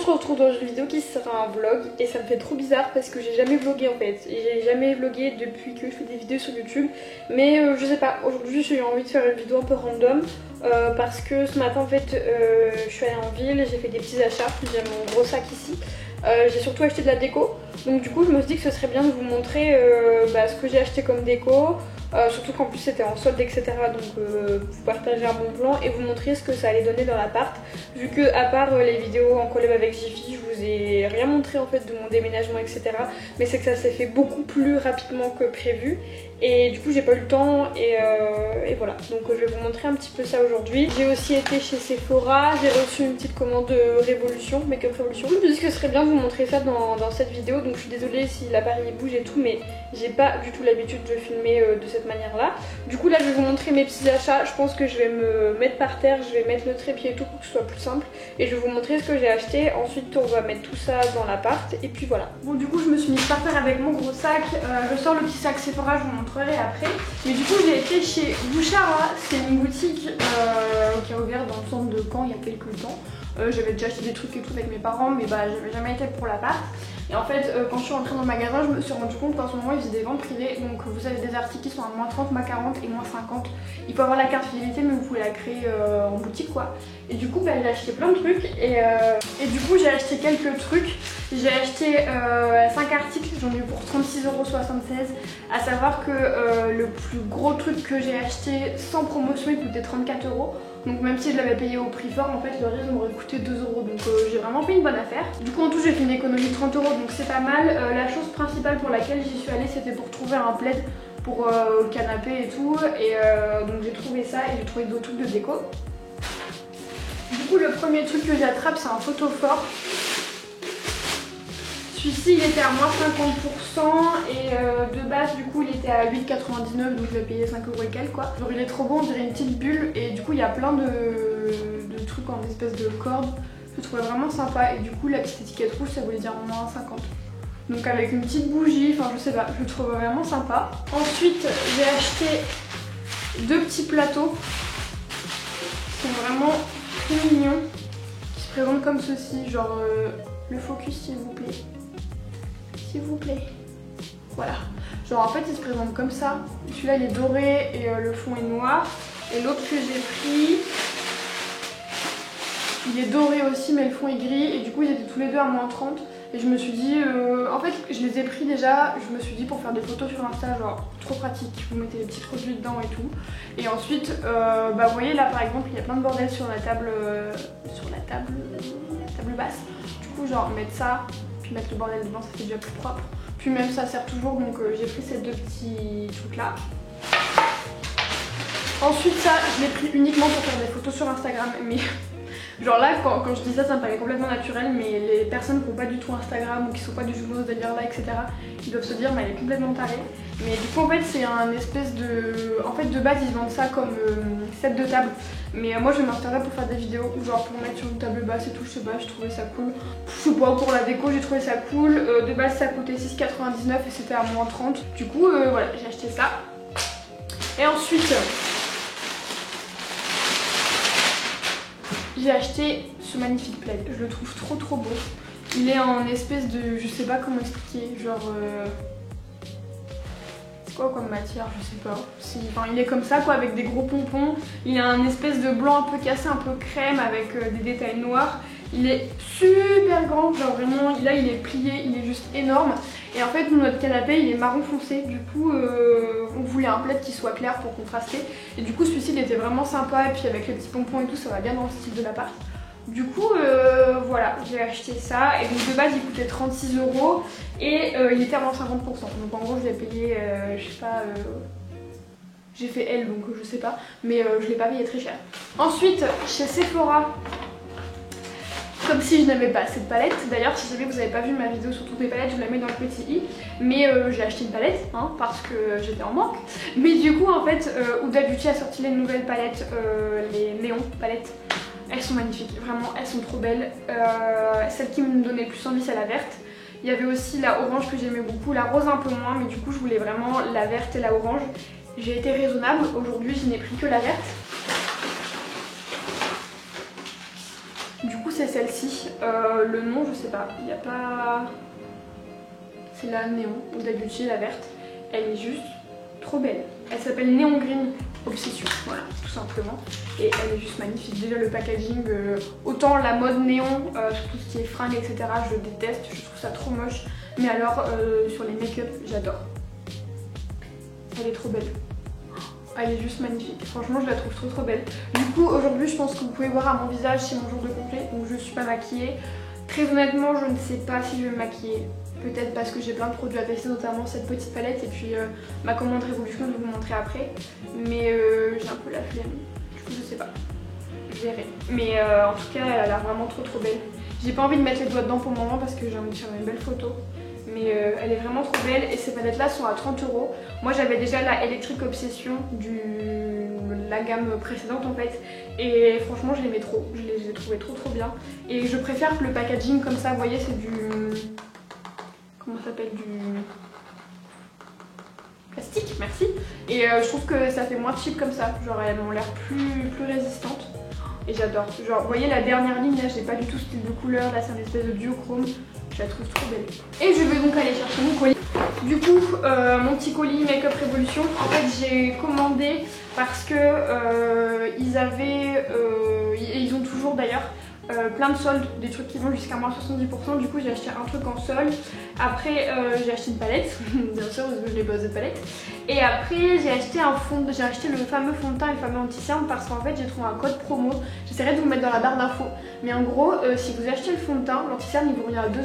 se retrouve dans une vidéo qui sera un vlog et ça me fait trop bizarre parce que j'ai jamais vlogué en fait. J'ai jamais vlogué depuis que je fais des vidéos sur YouTube, mais je sais pas, aujourd'hui j'ai eu envie de faire une vidéo un peu random parce que ce matin en fait je suis allée en ville, j'ai fait des petits achats, j'ai mon gros sac ici. J'ai surtout acheté de la déco, donc du coup je me suis dit que ce serait bien de vous montrer ce que j'ai acheté comme déco, surtout qu'en plus c'était en solde etc, donc vous partager un bon plan et vous montrer ce que ça allait donner dans l'appart, vu que à part les vidéos en collab avec Jiffy, je vous ai rien montré en fait de mon déménagement etc, mais c'est que ça s'est fait beaucoup plus rapidement que prévu et du coup j'ai pas eu le temps et voilà, donc je vais vous montrer un petit peu ça aujourd'hui. J'ai aussi été chez Sephora, j'ai reçu une petite commande Révolution, Make-up Révolution. Je me dis que ce serait bien de vous montrer ça dans cette vidéo, donc je suis désolée si l'appareil bouge et tout, mais j'ai pas du tout l'habitude de filmer de cette manière là. Du coup là je vais vous montrer mes petits achats, je pense que je vais me mettre par terre, je vais mettre le trépied et tout pour que ce soit plus simple et je vais vous montrer ce que j'ai acheté. Ensuite on va mettre tout ça dans l'appart et puis voilà. Bon du coup je me suis mise par terre avec mon gros sac, je sors le petit sac Sephora, je vous montrerai après. Mais du coup j'ai été chez Bouchara, c'est une boutique qui a ouvert dans le centre de Caen il y a quelques temps. J'avais déjà acheté des trucs et tout avec mes parents, mais j'avais jamais été pour l'appart. Et en fait, quand je suis rentrée dans le magasin, je me suis rendu compte qu'en ce moment ils faisaient des ventes privées. Donc vous avez des articles qui sont à moins 30, moins 40 et moins 50. Il faut avoir la carte fidélité, mais vous pouvez la créer en boutique quoi. Et du coup, j'ai acheté plein de trucs. Et du coup, j'ai acheté quelques trucs. J'ai acheté 5 articles, j'en ai eu pour 36,76 €. À savoir que le plus gros truc que j'ai acheté sans promotion, il coûtait 34 €. Donc même si je l'avais payé au prix fort, en fait le reste m'aurait coûté 2 €. Donc j'ai vraiment fait une bonne affaire. Du coup en tout j'ai fait une économie de 30 €, donc c'est pas mal. La chose principale pour laquelle j'y suis allée, c'était pour trouver un plaid pour le canapé et tout. Et donc j'ai trouvé ça et j'ai trouvé d'autres trucs de déco. Du coup le premier truc que j'attrape c'est un photophore. Celui-ci il était à moins 50% et de base du coup il était à 8,99 €, donc je l'ai payé 5 € et quelques quoi. Genre il est trop bon, on dirait une petite bulle et du coup il y a plein de trucs en espèce de corde. Je le trouvais vraiment sympa et du coup la petite étiquette rouge ça voulait dire moins 50. Donc avec une petite bougie, enfin je sais pas, je le trouve vraiment sympa. Ensuite j'ai acheté 2 petits plateaux qui sont vraiment trop mignons, qui se présentent comme ceci, genre le focus s'il vous plaît. S'il vous plaît. Voilà. Genre en fait il se présente comme ça. Celui-là il est doré et le fond est noir. Et l'autre que j'ai pris, il est doré aussi mais le fond est gris. Et du coup ils étaient tous les deux à moins 30. Et je me suis dit, en fait je les ai pris déjà. Je me suis dit pour faire des photos sur Insta, genre trop pratique. Vous mettez des petits produits dedans et tout. Et ensuite, vous voyez là par exemple il y a plein de bordel sur la table, basse. Du coup genre mettre ça. Mettre le bordel dedans, ça fait déjà plus propre. Puis même ça sert toujours, donc j'ai pris ces 2 petits trucs là. Ensuite ça, je l'ai pris uniquement pour faire des photos sur Instagram, mais genre là quand je dis ça, ça me paraît complètement naturel, mais les personnes qui n'ont pas du tout Instagram ou qui sont pas du tout dans ce délire là, etc, ils doivent se dire mais elle est complètement tarée. Mais du coup en fait c'est un espèce de... En fait de base ils vendent ça comme set de table. Mais moi je vais m'en servir pour faire des vidéos, genre pour mettre sur une table basse et tout, je sais pas, je trouvais ça cool. Je sais pas, pour la déco j'ai trouvé ça cool. De base ça coûtait 6,99 et c'était à moins 30. Du coup voilà, j'ai acheté ça. Et ensuite j'ai acheté ce magnifique plaid, je le trouve trop beau. Il est en espèce de... je sais pas comment expliquer, genre... c'est quoi comme matière, je sais pas. Enfin, il est comme ça quoi, avec des gros pompons. Il a un espèce de blanc un peu cassé, un peu crème avec des détails noirs. Il est super grand, genre vraiment, là il est plié, il est juste énorme. Et en fait notre canapé il est marron foncé, du coup on voulait un plaid qui soit clair pour contraster. Et du coup celui-ci il était vraiment sympa et puis avec les petits pompons et tout ça va bien dans le style de l'appart. Du coup voilà, j'ai acheté ça et donc de base il coûtait 36 € et il était à moins 50%. Donc en gros je l'ai payé, je sais pas, j'ai fait L donc je sais pas, mais je l'ai pas payé très cher. Ensuite chez Sephora, comme si je n'avais pas assez de palettes. D'ailleurs si jamais vous n'avez pas vu ma vidéo sur toutes mes palettes, je vous la mets dans le petit i. Mais j'ai acheté une palette hein, parce que j'étais en manque. Mais du coup en fait Huda Beauty a sorti les nouvelles palettes, les néons palettes. Elles sont magnifiques, vraiment elles sont trop belles. Celle qui me donnait le plus envie c'est la verte. Il y avait aussi la orange que j'aimais beaucoup, la rose un peu moins, mais du coup je voulais vraiment la verte et la orange. J'ai été raisonnable, aujourd'hui je n'ai pris que la verte. Du coup c'est celle-ci. Le nom je sais pas, il n'y a pas... C'est la néon, ou d'habitude la verte. Elle est juste trop belle. Elle s'appelle Neon Green Obsession, voilà, tout simplement. Et elle est juste magnifique. Déjà le packaging, autant la mode néon, sur tout ce qui est fringues, etc. je déteste, je trouve ça trop moche. Mais alors sur les make-up, j'adore. Elle est trop belle. Elle est juste magnifique. Franchement, je la trouve trop belle. Du coup, aujourd'hui, je pense que vous pouvez voir à mon visage, c'est mon jour de complet, donc je suis pas maquillée. Très honnêtement, je ne sais pas si je vais me maquiller. Peut-être parce que j'ai plein de produits à tester, notamment cette petite palette et puis ma commande Révolution, je vais vous montrer après. Mais j'ai un peu la flemme. Du coup, je sais pas. Je verrai. Mais en tout cas, elle a l'air vraiment trop belle. J'ai pas envie de mettre les doigts dedans pour le moment parce que j'ai envie de faire une belle photo. Mais elle est vraiment trop belle et ces palettes là sont à 30 €. Moi j'avais déjà la Electric Obsession de la gamme précédente en fait. Et franchement je l'aimais trop, je les trouvais trop bien. Et je préfère que le packaging comme ça, vous voyez c'est du... Comment ça s'appelle, du... plastique, merci. Et je trouve que ça fait moins cheap comme ça, genre elles ont l'air plus résistantes. Et j'adore, genre vous voyez la dernière ligne là, j'ai pas du tout ce style de couleur, là c'est une espèce de duochrome. Je la trouve trop belle. Et je vais donc aller chercher mon colis. Du coup, mon petit colis Make-up Révolution, en fait j'ai commandé parce que ils ont toujours d'ailleurs plein de soldes, des trucs qui vont jusqu'à moins 70%. Du coup j'ai acheté un truc en solde. Après j'ai acheté une palette, bien sûr parce que je n'ai pas de palette. Et après j'ai acheté le fameux fond de teint et le fameux anti-cerne parce qu'en fait j'ai trouvé un code promo. J'essaierai de vous mettre dans la barre d'infos. Mais en gros si vous achetez le fond de teint, l'anti-cerne il vous revient à 2 €.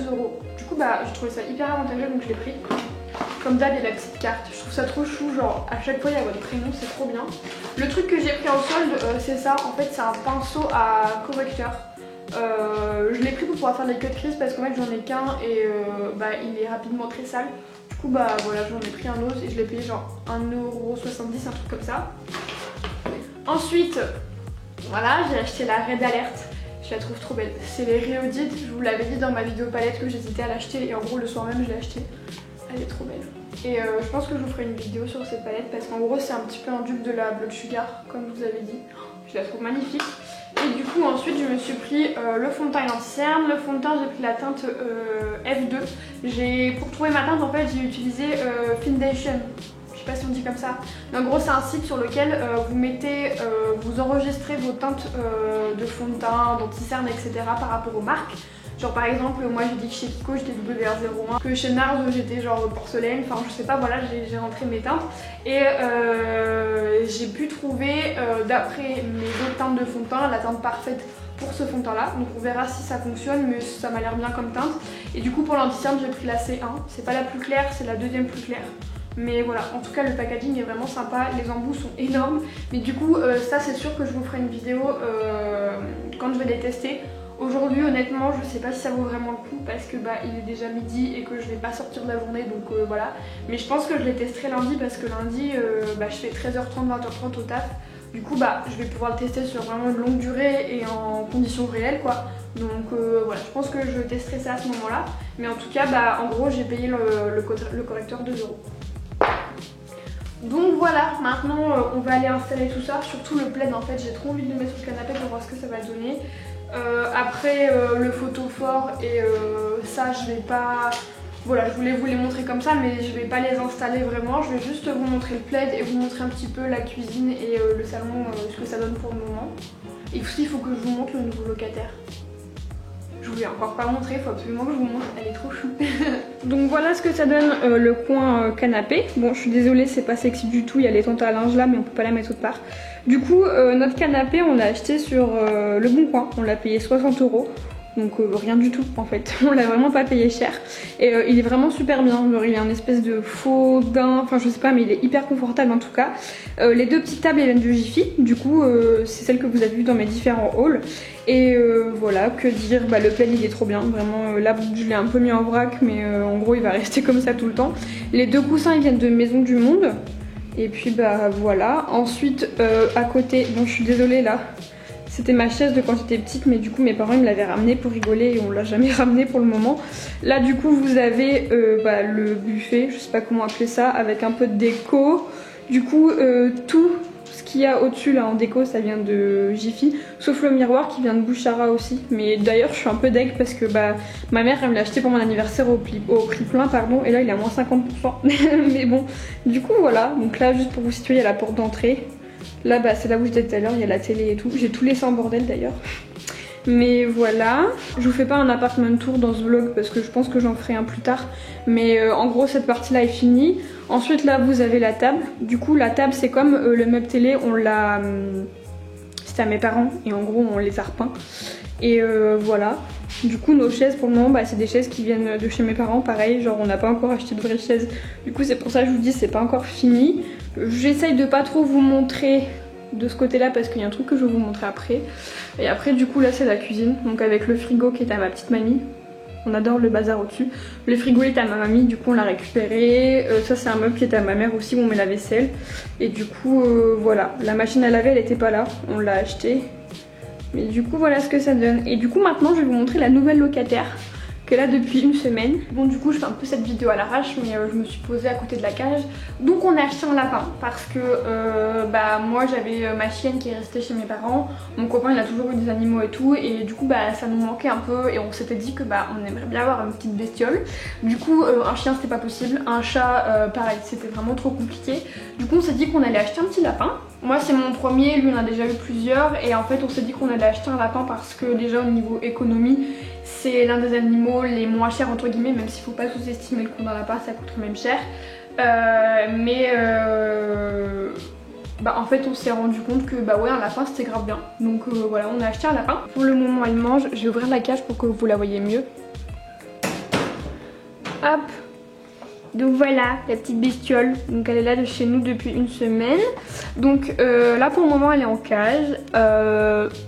Du coup bah j'ai trouvé ça hyper avantageux donc je l'ai pris. Comme d'hab il y a la petite carte, je trouve ça trop chou, genre à chaque fois il y a votre prénom, c'est trop bien. Le truc que j'ai pris en solde c'est ça, en fait c'est un pinceau à correcteur. Je l'ai pris pour pouvoir faire des cut crease parce qu'en fait j'en ai qu'un et bah, il est rapidement très sale. Du coup bah voilà, j'en ai pris un autre et je l'ai payé genre 1,70 €, un truc comme ça. Ensuite voilà, j'ai acheté la Red Alert. Je la trouve trop belle. C'est les Rhéodite, je vous l'avais dit dans ma vidéo palette que j'hésitais à l'acheter et en gros le soir même je l'ai acheté. Elle est trop belle. Et je pense que je vous ferai une vidéo sur cette palette parce qu'en gros c'est un petit peu un dupe de la Blood Sugar comme je vous avais dit. Je la trouve magnifique. Et du coup ensuite je me suis pris le fond de teint et l'anti-cerne. Le fond de teint j'ai pris la teinte F2. Pour trouver ma teinte en fait j'ai utilisé Foundation. Je sais pas si on dit comme ça. Mais en gros c'est un site sur lequel vous enregistrez vos teintes de fond de teint, d'anti-cerne, etc. par rapport aux marques. Genre par exemple moi j'ai dit que chez Kiko j'étais WR01, que chez Nars j'étais genre porcelaine, enfin je sais pas, voilà j'ai rentré mes teintes. Et j'ai pu trouver d'après mes autres teintes de fond de teint la teinte parfaite pour ce fond de teint là. Donc on verra si ça fonctionne mais ça m'a l'air bien comme teinte. Et du coup pour l'anti-cerne j'ai pris la C1, c'est pas la plus claire, c'est la deuxième plus claire. Mais voilà, en tout cas le packaging est vraiment sympa, les embouts sont énormes. Mais du coup ça c'est sûr que je vous ferai une vidéo quand je vais les tester. Aujourd'hui honnêtement je sais pas si ça vaut vraiment le coup parce que bah il est déjà midi et que je vais pas sortir de la journée donc voilà. Mais je pense que je les testerai lundi parce que lundi je fais 13h30, 20h30 au taf. Du coup bah je vais pouvoir le tester sur vraiment une longue durée et en conditions réelles quoi. Donc voilà, je pense que je testerai ça à ce moment là. Mais en tout cas bah en gros j'ai payé le correcteur 2 €. Donc voilà, maintenant on va aller installer tout ça, surtout le plaid en fait, j'ai trop envie de le mettre sur le canapé pour voir ce que ça va donner. Après le photophore et ça je vais pas... Voilà, je voulais vous les montrer comme ça mais je vais pas les installer vraiment. Je vais juste vous montrer le plaid et vous montrer un petit peu la cuisine et le salon, ce que ça donne pour le moment. Et aussi il faut que je vous montre le nouveau locataire. Je vous l'ai encore pas montré, il faut absolument que je vous montre, elle est trop chou. Donc voilà ce que ça donne le coin canapé. Bon je suis désolée c'est pas sexy du tout, il y a les tentes à linge là mais on peut pas la mettre autre part. Du coup notre canapé on l'a acheté sur le Bon Coin, on l'a payé 60 €. Donc rien du tout en fait, on l'a vraiment pas payé cher. Et il est vraiment super bien, genre il est un espèce de faux daim, enfin je sais pas mais il est hyper confortable en tout cas. Les deux petites tables elles viennent de Jiffy, du coup c'est celle que vous avez vue dans mes différents hauls. Et voilà, que dire, bah, le plaid il est trop bien, vraiment là je l'ai un peu mis en vrac mais en gros il va rester comme ça tout le temps. Les deux coussins ils viennent de Maison du Monde. Et puis bah voilà, ensuite à côté, bon je suis désolée là. C'était ma chaise de quand j'étais petite mais du coup mes parents ils me l'avaient ramenée pour rigoler et on l'a jamais ramenée pour le moment. Là du coup vous avez le buffet, je sais pas comment appeler ça, avec un peu de déco. Du coup tout ce qu'il y a au-dessus là en déco ça vient de Jiffy, sauf le miroir qui vient de Bouchara aussi. Mais d'ailleurs je suis un peu deg parce que bah ma mère elle me l'a acheté pour mon anniversaire au prix plein pardon, et là il est à moins 50%. Mais bon, du coup voilà, donc là juste pour vous situer il y a la porte d'entrée. Là bah c'est là où j'étais tout à l'heure, il y a la télé et tout. J'ai tout laissé en bordel d'ailleurs. Mais voilà, je vous fais pas un apartment tour dans ce vlog parce que je pense que j'en ferai un plus tard. Mais en gros cette partie là est finie. Ensuite là vous avez la table. Du coup la table c'est comme le meuble télé, on l'a... C'était à mes parents et en gros on les a repeints. Et voilà. Du coup nos chaises pour le moment bah, c'est des chaises qui viennent de chez mes parents, pareil, genre on n'a pas encore acheté de vraies chaises. Du coup c'est pour ça que je vous dis c'est pas encore fini. J'essaye de pas trop vous montrer de ce côté là parce qu'il y a un truc que je vais vous montrer après. Et après du coup là c'est la cuisine, donc avec le frigo qui est à ma petite mamie. On adore le bazar au-dessus. Le frigo est à ma mamie, du coup on l'a récupéré. Ça c'est un meuble qui est à ma mère aussi où on met la vaisselle. Et du coup voilà, la machine à laver elle était pas là, on l'a achetée. Mais du coup voilà ce que ça donne. Et du coup maintenant je vais vous montrer la nouvelle locataire qui est là depuis une semaine. Bon du coup je fais un peu cette vidéo à l'arrache mais je me suis posée à côté de la cage. Donc on a acheté un lapin parce que bah moi j'avais ma chienne qui est restée chez mes parents. Mon copain il a toujours eu des animaux et tout et du coup bah ça nous manquait un peu et on s'était dit que bah on aimerait bien avoir une petite bestiole. Du coup un chien c'était pas possible, un chat pareil c'était vraiment trop compliqué. Du coup on s'est dit qu'on allait acheter un petit lapin. Moi c'est mon premier, lui on a déjà eu plusieurs et en fait on s'est dit qu'on allait acheter un lapin parce que déjà au niveau économie c'est l'un des animaux les moins chers entre guillemets, même s'il faut pas sous-estimer le coût d'un lapin, ça coûte quand même cher. Bah en fait on s'est rendu compte que bah ouais un lapin c'était grave bien. Donc voilà on a acheté un lapin. Pour le moment elle mange, je vais ouvrir la cage pour que vous la voyez mieux. Hop. Donc voilà la petite bestiole, donc elle est là de chez nous depuis une semaine. Donc là pour le moment elle est en cage.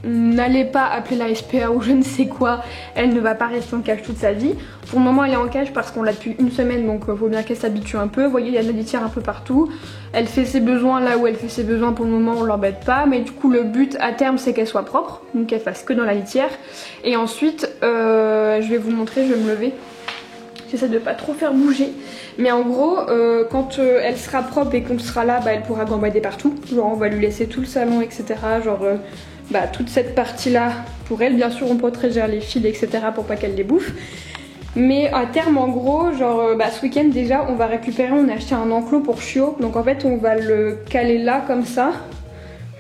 N'allez pas appeler la SPA ou je ne sais quoi, elle ne va pas rester en cage toute sa vie. Pour le moment elle est en cage parce qu'on l'a depuis une semaine, donc faut bien qu'elle s'habitue un peu. Vous voyez il y a de la litière un peu partout. Elle fait ses besoins là où elle fait ses besoins, pour le moment on l'embête pas. Mais du coup le but à terme c'est qu'elle soit propre, donc qu'elle fasse que dans la litière. Et ensuite je vais vous montrer, je vais me lever. J'essaie de pas trop faire bouger. Mais en gros, quand elle sera propre et qu'on sera là, bah, elle pourra gambader partout. Genre on va lui laisser tout le salon, etc. Genre bah, toute cette partie-là pour elle. Bien sûr, on protégera les fils, etc. pour pas qu'elle les bouffe. Mais à terme, en gros, genre bah, ce week-end déjà, on va récupérer, on a acheté un enclos pour chiot. Donc en fait, on va le caler là comme ça.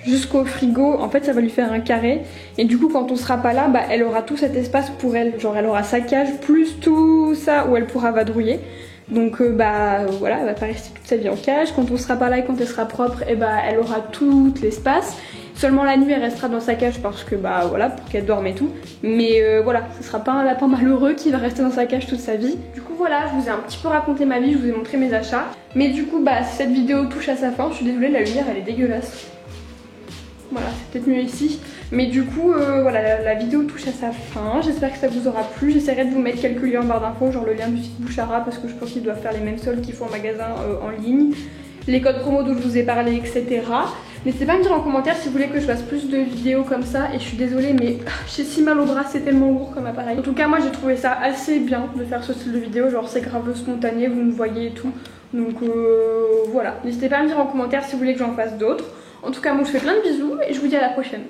Jusqu'au frigo, en fait ça va lui faire un carré et du coup quand on sera pas là bah, elle aura tout cet espace pour elle, genre elle aura sa cage plus tout ça où elle pourra vadrouiller. Donc bah voilà, elle va pas rester toute sa vie en cage. Quand on sera pas là et quand elle sera propre, et bah elle aura tout l'espace. Seulement la nuit elle restera dans sa cage parce que bah voilà, pour qu'elle dorme et tout. Mais voilà, ce sera pas un lapin malheureux qui va rester dans sa cage toute sa vie. Du coup voilà, je vous ai un petit peu raconté ma vie, je vous ai montré mes achats. Mais du coup bah cette vidéo touche à sa fin, je suis désolée, la lumière elle est dégueulasse. Voilà, c'est peut-être mieux ici. Mais du coup, voilà, la vidéo touche à sa fin. J'espère que ça vous aura plu. J'essaierai de vous mettre quelques liens en barre d'infos, genre le lien du site Bouchara, parce que je pense qu'ils doivent faire les mêmes soldes qu'ils font en magasin en ligne. Les codes promo dont je vous ai parlé, etc. N'hésitez pas à me dire en commentaire si vous voulez que je fasse plus de vidéos comme ça. Et je suis désolée, mais j'ai si mal au bras, c'est tellement lourd comme appareil. En tout cas, moi j'ai trouvé ça assez bien de faire ce style de vidéo. Genre c'est grave spontané, vous me voyez et tout. Donc voilà, n'hésitez pas à me dire en commentaire si vous voulez que j'en fasse d'autres. En tout cas moi je vous fais plein de bisous et je vous dis à la prochaine.